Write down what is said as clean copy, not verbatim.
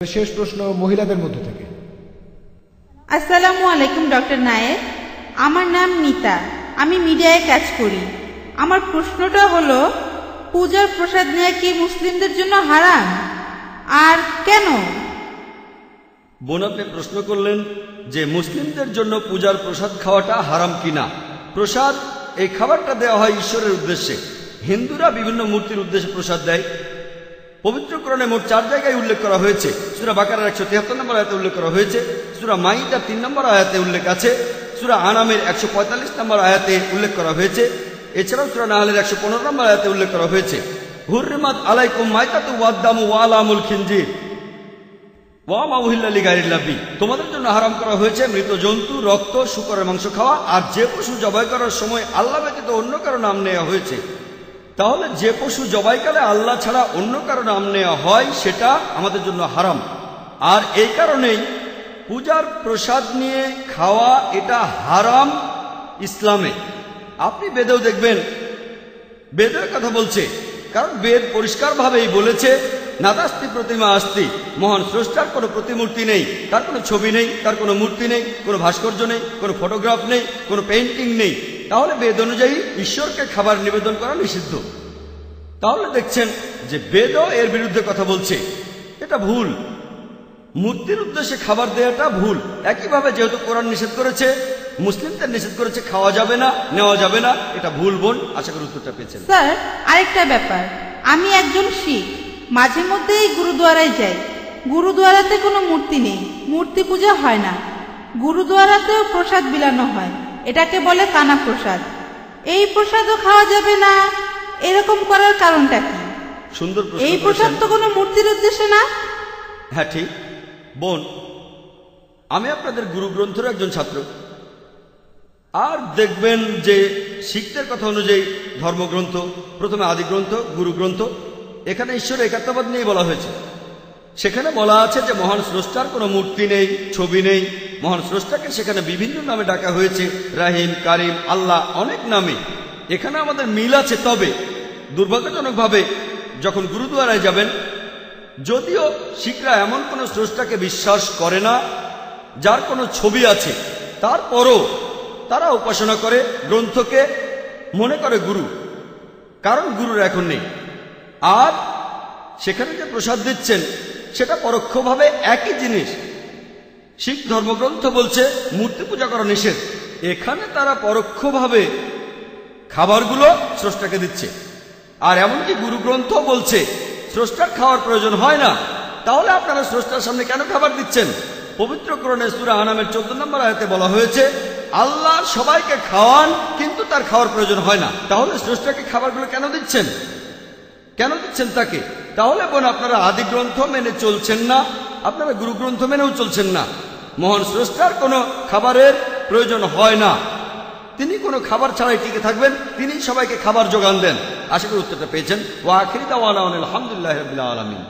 শেষ প্রশ্ন মহিলাদের মধ্য থেকে। আসসালামু আলাইকুম ডক্টর নায়েক, আমার নাম নিতা, আমি মিডিয়ায় কাজ করি। আমার প্রশ্নটা হলো, পূজার প্রসাদ নেওয়া কি মুসলিমদের জন্য হারাম, আর কেন? বোন, আপনি প্রশ্ন করলেন যে মুসলিমদের জন্য পূজার প্রসাদ খাওয়াটা হারাম কিনা। প্রসাদ, এই খাবারটা দেওয়া হয় ঈশ্বরের উদ্দেশ্যে। হিন্দুরা বিভিন্ন মূর্তির উদ্দেশ্যে প্রসাদ দেয়। পবিত্র কোরআনে মোট 4 জায়গায় উল্লেখ করা হয়েছে। সূরা বাকারার 173 নম্বর আয়াতে উল্লেখ করা হয়েছে, সূরা মাইদার 3 নম্বর আয়াতে উল্লেখ আছে, সূরা আনামের 145 নম্বর আয়াতে উল্লেখ করা হয়েছে, এছাড়াও সূরা নাহলের 115 নম্বর আয়াতে উল্লেখ করা হয়েছে, হুররিমাত আলাইকুম মাইতাতু ওয়াদ-দামু ওয়া লাহমুল খিনজির ওয়া মা উহিল্লা লিগাইরিল্লাহ বিহি, তোমাদের জন্য হারাম করা হয়েছে মৃত জন্তু, রক্ত, শূকরের মাংস খাওয়া, আর যে পশু জবাই করার সময় আল্লাহ ব্যতীত অন্য কারো নাম নেওয়া হয়েছে। তাহলে যে পশু জবাইকালে আল্লাহ ছাড়া অন্য কারো নাম নেওয়া হয় সেটা আমাদের জন্য হারাম। আর এই কারণেই পূজার প্রসাদ নিয়ে খাওয়া এটা হারাম ইসলামে। আপনি বেদেও দেখবেন, বেদের কথা বলছে, কারণ বেদ পরিষ্কারভাবেই বলেছে নাদাস্তি প্রতিমা আস্তি, মহান স্রষ্টার কোনো প্রতিমূর্তি নেই, তার কোনো ছবি নেই, তার কোনো মূর্তি নেই, কোনো ভাস্কর্য নেই, কোনো ফটোগ্রাফ নেই, কোনো পেইন্টিং নেই। তাহলে বেদ অনুযায়ী ঈশ্বরকে খাবার নিবেদন করা নিষিদ্ধ। তাহলে দেখছেন যে বেদও এর বিরুদ্ধে কথা বলছে, এটা ভুল। মূর্তির উদ্দেশ্যে খাবার দেওয়াটা ভুল। একইভাবে যেহেতু কোরআন নিষেধ করেছে, মুসলিমদের নিষেধ করেছে, খাওয়া যাবে না, নেওয়া যাবে না, এটা ভুল। বোন, আশা করি উত্তরটা পেয়েছেন। স্যার, আরেকটা ব্যাপার, আমি একজন শিখ, মাঝে মধ্যেই গুরুদুয়ারায় যাই। গুরুদুয়ারাতে কোনো মূর্তি নেই, মূর্তি পূজা হয় না। গুরুদুয়ারাতেও প্রসাদ বিলানো হয়, এটাকে বলে কানা প্রসাদ। এই প্রসাদও খাওয়া যাবে না, এরকম করার কারণটা কি? সুন্দর প্রশ্ন। এই প্রসাদ তো কোনো মূর্তির উদ্দেশ্যে না। হ্যাঁ, ঠিক। বোন, আমি আপনাদের গুরু গ্রন্থের একজন ছাত্র। আর দেখবেন যে শিখদের কথা অনুযায়ী ধর্মগ্রন্থ, প্রথমে আদি গ্রন্থ, গুরু গ্রন্থ, এখানে ঈশ্বরের একাত্মবাদ নিয়ে বলা হয়েছে। সেখানে বলা আছে যে মহান স্রষ্টার কোনো মূর্তি নেই, ছবি নেই। মহান স্রষ্টাকে সেখানে বিভিন্ন নামে ডাকা হয়েছে, রাহিম, কারিম, আল্লাহ, অনেক নামে। এখানে আমাদের মিল আছে। তবে দুর্ভাগ্যজনকভাবে যখন গুরুদুয়ারায় যাবেন, যদিও শিখরা এমন কোনো স্রষ্টাকে বিশ্বাস করে না যার কোনো ছবি আছে, তারপরও তারা উপাসনা করে গ্রন্থকে, মনে করে গুরু, কারণ গুরুর এখন নেই। আর সেখানে যে প্রসাদ দিচ্ছেন সেটা পরোক্ষভাবে একই জিনিস। শিখ ধর্মগ্রন্থ বলছে মূর্তি পূজা করা নিষেধ, এখানে তারা পরোক্ষভাবে খাবারগুলো স্রষ্টাকে দিচ্ছে। আর এমনকি গুরু গ্রন্থ বলছে স্রষ্টার খাওয়ার প্রয়োজন হয় না। তাহলে আপনারা স্রষ্টার সামনে কেন খাবার দিচ্ছেন? পবিত্র কোরআনে সূরা আনামের 14 নম্বর আয়াতে বলা হয়েছে আল্লাহ সবাইকে খাওয়ান, কিন্তু তার খাওয়ার প্রয়োজন হয় না। তাহলে স্রষ্টাকে খাবারগুলো কেন দিচ্ছেন? কেন দিচ্ছেন তাকে? তাহলে বোন, আপনারা আদি গ্রন্থ মেনে চলছেন না, আপনারা গুরু গ্রন্থ মেনেও চলছেন না। মহান স্রষ্টার কোনো খাবারের প্রয়োজন হয় না, তিনি কোনো খাবার ছাড়াই টিকে থাকবেন, তিনি সবাইকে খাবার যোগান দেন। আশা করি উত্তরটা পেয়েছেন। ওয়া আখিরি দাওয়ানা আলহামদুলিল্লাহি রাব্বিল আলামিন।